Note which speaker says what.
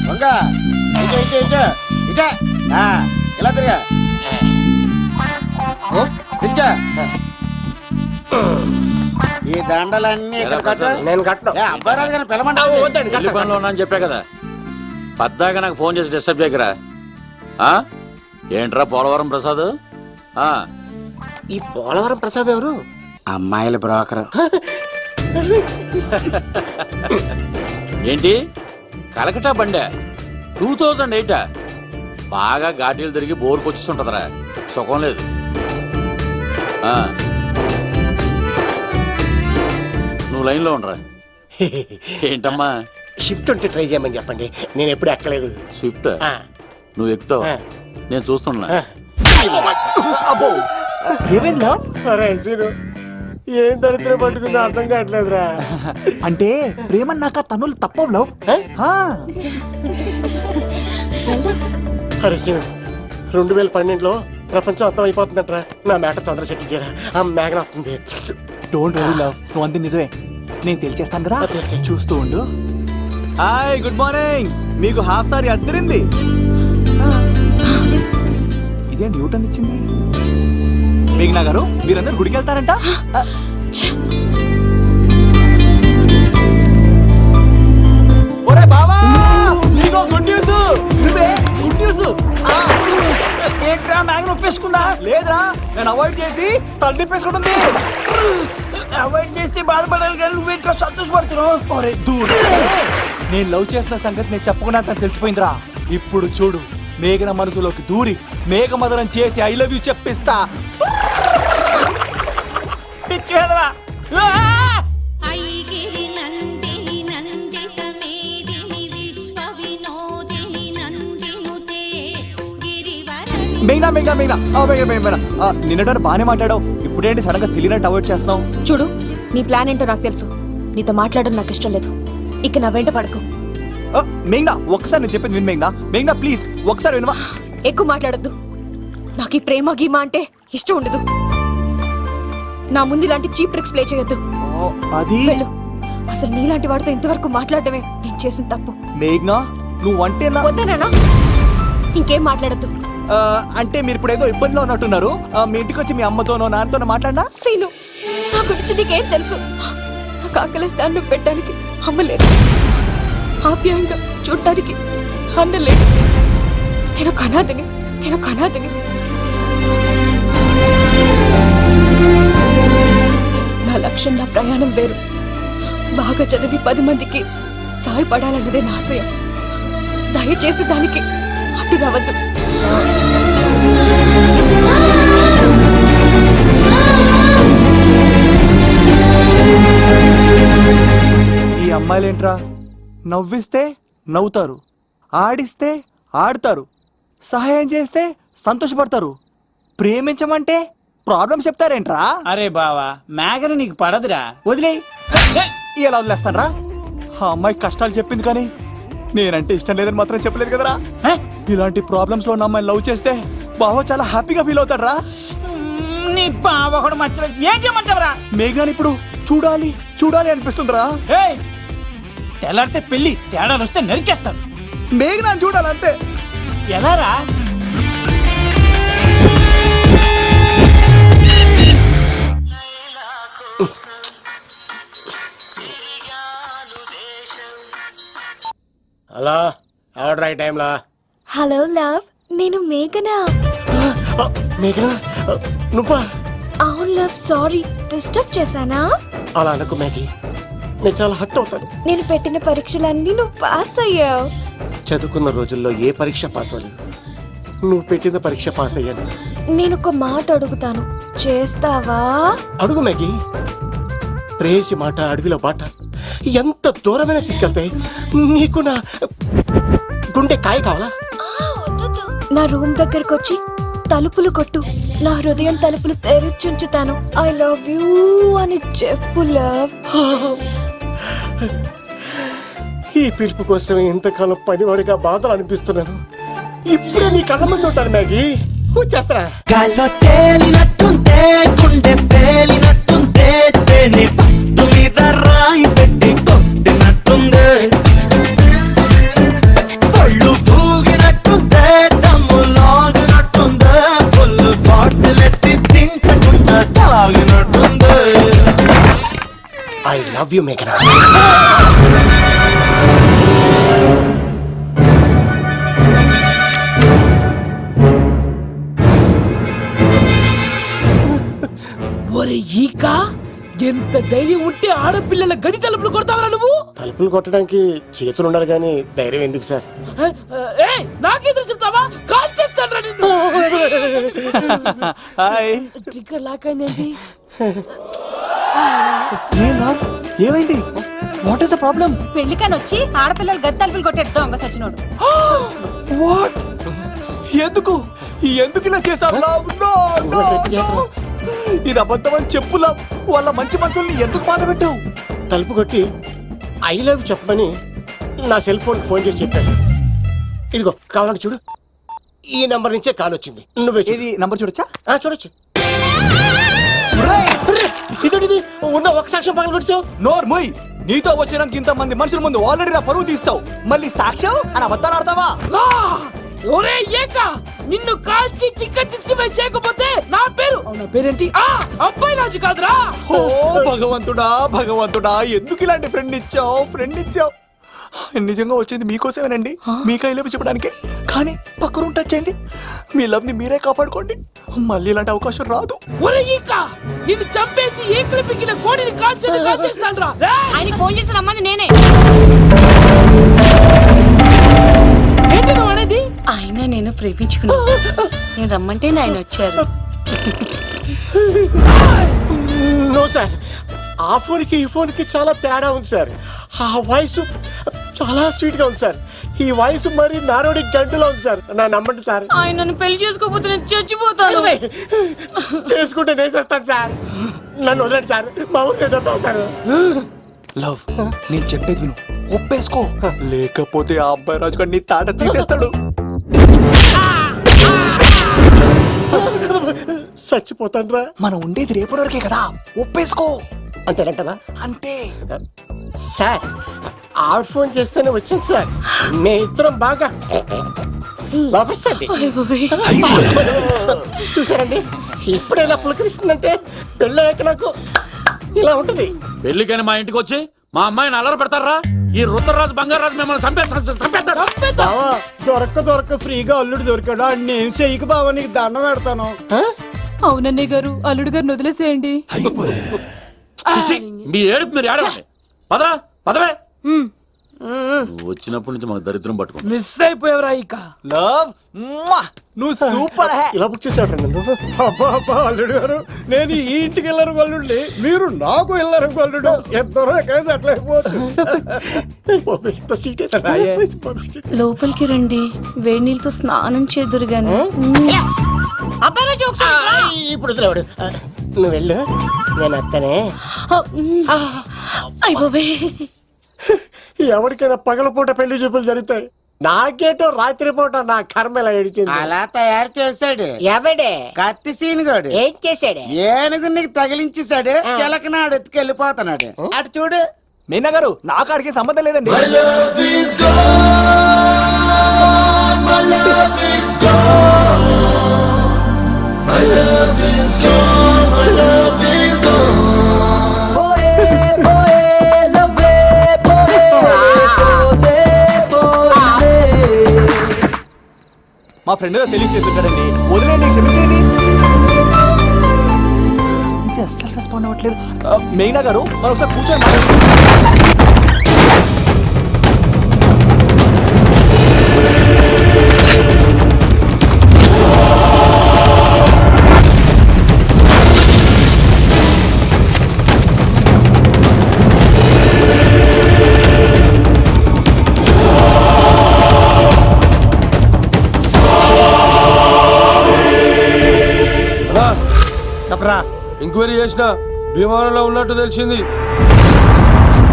Speaker 1: వంగ ఇటే ఇటే ఇటే ఇటే ఇలా తిరిగా పిచ్చా ఈ దండలన్నీ ఇక్కడ కట్టు.
Speaker 2: నేను కట్టను.
Speaker 1: అబ్బాయి గారిని పిలమంటావు.
Speaker 3: పెళ్లి పనిలో ఉన్నా అని చెప్పా కదా, పద్దాగా నాకు ఫోన్ చేసి డిస్టర్బ్ చేయకరా. ఏంట్రా పోలవరం ప్రసాద్?
Speaker 2: ఈ పోలవరం ప్రసాద్ ఎవరు?
Speaker 1: అమ్మాయిల బ్రోకర్.
Speaker 3: ఏంటి కలకటా బండే 2008? బాగా ఘాటీలు తిరిగి బోర్కి వచ్చేస్తుంటదరా, సుఖం లేదు. నువ్వు లైన్లో ఉండరా. ఏంటమ్మా?
Speaker 2: షిఫ్ట్ ఉంటే ట్రై చేయమని చెప్పండి, నేను ఎప్పుడు ఎక్కలేదు.
Speaker 3: స్విఫ్ట్ నువ్వు ఎక్కుతావు, నేను చూస్తున్నా.
Speaker 2: ఏం దరిద్రం పట్టుకుందో అర్థం కావట్లేదురా.
Speaker 4: అంటే ప్రేమన్నాక తనులు తప్పవు లవ్.
Speaker 2: అరే సీను, 2012లో ప్రపంచం అర్థం అయిపోతుందట్రా. నా మ్యాటర్ తొందర సెటిల్ చేయరా, ఆ మేఘన వస్తుంది.
Speaker 4: డోంట్ వరీ లవ్, నువ్వు అంది నిజమే, నేను తెలిచేస్తాను కదా. చూస్తూ ఉండు. Hi, good morning. మీకు హాఫ్ సారీ అద్దరింది. ఇదేంటి యూటర్న్ ఇచ్చింది? మేఘనా గారు, మీరందరూ గుడికి వెళ్తారంట. ఒరే బావా, నీకో గుడ్ న్యూస్. Good news.
Speaker 5: ఏంట్రా మ్యాగ్ని ఒప్పేసుకుందా?
Speaker 4: లేదురా, నేను అవాయిడ్ చేసి తల తిప్పేసుకుంటుంది.
Speaker 5: అవాయిడ్ చేస్తే బాధపడాలి కానీ నువ్వేంట్రా సంతోషపడుతున్నావు?
Speaker 4: ఒరే దూర్, నేను లవ్ చేస్తున్న సంగతి నేను చెప్పకుండా తను తెలిసిపోయిందిరా. ఇప్పుడు చూడు, మేఘన మనసులోకి దూరి మేఘమదనం చేసి ఐ లవ్ యూ చెప్పిస్తా.
Speaker 5: పిచ్చి వేదవా.
Speaker 4: మేఘనా మేఘనా మేఘనా మేఘనా, నిన్నటి బానే మాట్లాడావు, ఇప్పుడేంటి సడన్ గా తెలియనట్టు అవాయిడ్ చేస్తున్నావు?
Speaker 6: చూడు, నీ ప్లాన్ ఏంటో నాకు తెలుసు. నీతో మాట్లాడడం నాకు ఇష్టం లేదు. ఇక నా వెంట పడకు.
Speaker 4: మేఘనా, ఒక్కసారి నేను చెప్పేది విను. మేఘనా మేఘనా ప్లీజ్ ఒక్కసారి వినవా?
Speaker 6: ఎక్కువ మాట్లాడొద్దు. నాకు ఈ ప్రేమ గీమా అంటే ఇష్టం ఉండదు. నా ముందు ఇలాంటి చీప్ ట్రిక్స్ ప్లే చేయొద్దు.
Speaker 4: అది
Speaker 6: వెళ్ళు. అసలు నీలాంటి వాడితో ఇంతవరకు మాట్లాడటమే నేను చేసిన తప్పు.
Speaker 4: మేఘనా నువ్వంటే
Speaker 6: వద్దనా? ఇంకేం మాట్లాడద్దు.
Speaker 4: అంటే మీరు ఇప్పుడు ఏదో ఇబ్బందిలో ఉన్నట్టున్నారు. మీ ఇంటికి వచ్చి మీ అమ్మతోనో నాన్నతోనో మాట్లాడినా?
Speaker 6: సీను, నా గురించి నీకేం తెలుసు? నాకు ఆకలిస్తే అన్నం పెట్టడానికి అమ్మలేదు, ఆప్యాయంగా చూడటానికి అన్నలేదు. నేను కనాదిని. నా లక్ష్యం, నా ప్రయాణం వేరు. బాగా చదివి 10 మందికి సాయపడాలన్నదే నా ఆశయం. దయచేసి దానికి అడ్డు రావద్దు.
Speaker 4: ఈ అమ్మాయిలేంట్రా, నవ్విస్తే నవ్వుతారు, ఆడిస్తే ఆడతారు, సహాయం చేస్తే సంతోషపడతారు, ప్రేమించమంటే ప్రాబ్లం చెప్తారేంట్రా?
Speaker 5: అరే బావా, మేఘన నీకు పడదురా, వదిలే.
Speaker 4: ఎలా వదిలేస్తానరా? ఆ అమ్మాయి కష్టాలు చెప్పింది కానీ నేనంటే ఇష్టం లేదని మాత్రం చెప్పలేదు కదరా. ఇలాంటి ప్రాబ్లమ్స్ లో ఉన్న అమ్మాయిని లవ్ చేస్తే బావ చాలా హ్యాపీగా ఫీల్ అవుతాడరా.
Speaker 5: నీ బావ కూడా మచ్చలేదు, ఏం చేయమంటావరా?
Speaker 4: మేఘనాని ఇప్పుడు చూడాలి అనిపిస్తుందిరా.
Speaker 5: తెల్లారితే పెళ్లి, తేడాలు వస్తే నరికేస్తారు.
Speaker 4: మేఘనాని చూడాలంతే.
Speaker 5: ఎలా రా?
Speaker 2: హలో, ఆర్డర్ అయ్యే టైంలా.
Speaker 6: హలో లవ్, నేను మేఘనా.
Speaker 2: మేఘనా నువ్వా?
Speaker 6: అవును లవ్, సారీ డిస్టర్బ్ చేశానా?
Speaker 2: అలా అనుకో మ్యాగీ, నేను చాలా హర్ట్ అవుతాను.
Speaker 6: నేను పెట్టిన పరీక్షలన్నీ నువ్వు పాస్ అయ్యావు.
Speaker 2: చదువుకున్న రోజుల్లో ఏ పరీక్ష పాస్ అవ్వలేదు, నువ్వు పెట్టిన పరీక్ష పాస్ అయ్యాను.
Speaker 6: నేను ఒక మాట అడుగుతాను, చేస్తావా?
Speaker 2: అడుగు మ్యాగీ. ప్రేయసి మాట అడవిలో బాట ఎంత దూరమైనా తీసుకెళ్తాయి. నీకు నా గుండె కాయ కావాలా?
Speaker 6: నా రూమ్ దగ్గరకు వచ్చి తలుపులు కొట్టు, నా హృదయం తలుపులు తెరిచుంచుతాను. ఐ లవ్ యూ అని చెప్పు లవ్.
Speaker 2: ఈ పిలుపు కోసం ఇంతకాలం పనివాడిగా బాధలు అనిపిస్తున్నాను. ఇప్పుడే నీ కళ్ళ ముందు ఉంటాను మ్యాగీ, వచ్చేస్తారా?
Speaker 7: గాల్లో తేలినట్టుంటే, గుండె పేలినట్టుంటే, తేనె పట్టు మీద రాయి పెట్టి కొట్టినట్టుందే.
Speaker 2: లవ్ యూ మేఘనా.
Speaker 5: ఒరే ఈక, ఎంత ధైర్యం ఉంటే ఆడపిల్లల గది తలుపులు కొడతావరా నువ్వు?
Speaker 2: తలుపులు కొట్టడానికి చేతులు ఉండాలి కానీ ధైర్యం ఎందుకు సార్?
Speaker 5: నాకెదురు చెప్తావా? కాల్ చేస్తాను నిన్ను.
Speaker 4: హాయ్.
Speaker 5: ట్రిగ్గర్ లాక్ అయిందేంటి?
Speaker 4: ఏం love? ఏమైంది? What is the problem?
Speaker 8: పెళ్లికని వచ్చి ఆడపిల్లలు గది తలుపులు కొట్టేడు దొంగ సచ్చినోడు.
Speaker 4: వాట్? ఎందుకు ఎందుకు ఇలా చేశావు love? No, no, no. ఇది అబద్ధం అని చెప్పు love. వాళ్ళ మంచి మనసుల్ని ఎందుకు బాధ పెట్టావు?
Speaker 2: తలుపు కొట్టి ఐ లవ్ చెప్పమని నా సెల్ ఫోన్ ఫోన్ చేసి చెప్పాను. ఇదిగో కావాలంటే చూడు, ఈ నంబర్ నుంచే కాల్ వచ్చింది. నువ్వే చూడు.
Speaker 4: ఇది నంబర్ చూడొచ్చా?
Speaker 2: చూడొచ్చు. ఇదేంటిది? ఉన్న ఒక సాక్ష్యం పగల కొట్టావు.
Speaker 4: నోర్ మొయ్. నీతో వచ్చినాక ఇంత మంది మనుషుల ముందు ఆల్రెడీ నా పరువు తీస్తావు, మళ్ళీ సాక్ష్యం అని అబద్ధాలు ఆడతావా?
Speaker 5: ఒరే ఏక, నిన్ను కాల్చి చికెన్ 65 చేయకపోతే నా పేరేంటి? అబ్బాయి రాజు కాదురా.
Speaker 4: ఓ భగవంతుడా భగవంతుడా, ఎందుకు ఇలాంటి ఫ్రెండ్ ఇచ్చావు? నిజంగా వచ్చింది మీకోసమేనండి, మీకు ఐ లవ్ చెప్పడానికే. కానీ పక్క రూమ్ టచ్ అయింది. మీ లవ్ ని మీరే కాపాడుకోండి, మళ్ళీ ఇలాంటి అవకాశం రాదు.
Speaker 5: ఒరే ఈక, నిన్ను చంపేసి ఏకలు పిగిన కోడిని కాల్చేస్తాను రా.
Speaker 8: ఆయన ఫోన్ చేసి రమ్మని నేనే.
Speaker 5: ఏంటి నువ్వు అనేది?
Speaker 8: ఆయన నేను ప్రేమించుకున్నా, నేను రమ్మంటే ఆయన వచ్చారు.
Speaker 2: నో సార్, ఆ ఫోన్కి ఈ ఫోన్కి చాలా తేడా ఉంది సార్. ఆ వాయిస్ చాలా స్వీట్ గా ఉంది సార్. ఈ వాయిస్ మరి నారోడి గంటలో ఉంది సార్. నా నమ్మండి సార్.
Speaker 8: ఆయన నన్ను పెళ్లి చేసుకోకపోతే నేను చచ్చిపోతాను.
Speaker 2: చేసుకుంటే నేను చేస్తాను సార్. నన్ను వదలండి సార్, మా ఊరికి వస్తారు.
Speaker 4: లవ్, నేను చెప్పేది విను, ఒప్పేసుకో, లేకపోతే ఆ అబ్బాయి రాజు గారిని తాట తీసేస్తాడు.
Speaker 2: చచ్చిపోతాను రా.
Speaker 4: మనం ఉండేది రేపటి వరకే కదా, ఒప్పేసుకో.
Speaker 2: అంతేనంటదా?
Speaker 4: అంటే
Speaker 2: సార్, ఆవిడ ఫోన్ చేస్తేనే వచ్చాను సార్. మీ ఇద్దరం బాగా లవర్స్ అండి. చూసారండి, ఇప్పుడు ఎలా పులకరిస్తుందంటే పెళ్ళయ్యాక నాకు ఇలా ఉంటది.
Speaker 3: పెళ్లికని మా ఇంటికి వచ్చి మా అమ్మాయిని అల్లరి పెడతారా? ఈ రుద్రరాజు బంగారాజు మిమ్మల్ని చంపేస్తారు.
Speaker 1: బావా, దొరక్క ఫ్రీగా అల్లుడు దొరికాడు. నేను చెయ్యికి బావా, నీకు దండం పెడతాను.
Speaker 6: అవునన్నయ్య గారు, అల్లుడు గారిని వదిలేసేయండి.
Speaker 3: చిచి, మీ ఏడుపు మీరు ఏడవండి. పదవే. నువ్వు వచ్చినప్పటి నుంచి మాకు దరిద్రం పట్టుకో.
Speaker 5: మిస్ అయిపోయావురా ఈక.
Speaker 4: లవ్, నువ్వు సూపర్.
Speaker 2: ఇలా బుక్ చేసాడు.
Speaker 1: అబ్బా అల్లుడు గారు, నేను ఈ ఇంటికి వెళ్ళరు గల్లుండి, మీరు నాకు వెళ్ళరు గల్లుడు. ఎంతరో కేసు అట్లా అయిపోవచ్చు.
Speaker 8: లోపలికి రండి, వేడి నీళ్ళతో స్నానం చేదురు గాని. అబ్బాయి రాజు ఒకసారి
Speaker 2: ఇప్పుడు వదిలేవాడు. నువ్వు వెళ్ళు, నేను అత్తనే.
Speaker 8: అయిపోవే.
Speaker 2: ఎవరికైనా పగలపూట పెళ్లి చూపులు జరుగుతాయి, నాకేటో రాత్రిపూట నా కర్మ ఇలా ఏడిచింది.
Speaker 1: అలా తయారు చేశాడు
Speaker 2: ఎవడే?
Speaker 1: కత్తి సీనుగాడు.
Speaker 2: ఏం చేశాడే?
Speaker 1: ఏనుగు నీకు తగిలించేశాడు, చిలకనాడు ఎత్తుకెళ్ళిపోతున్నాడు. అటు చూడు.
Speaker 4: మీనా గారు, నాకు అడిగే సంబంధం లేదండి. మా ఫ్రెండ్ తెలియజేస్తుంటాడండి, వదిలేండి, క్షమించండి. ఇది అస్సలు రెస్పాండ్ అవ్వట్లేదు. మెయినా గారు, మనం ఒకసారి కూర్చొని మాట్లాడుకుందాం.
Speaker 9: చెప్పరా, ఎంక్వైరీ చేసిన భీమవరంలో ఉన్నట్టు తెలిసింది.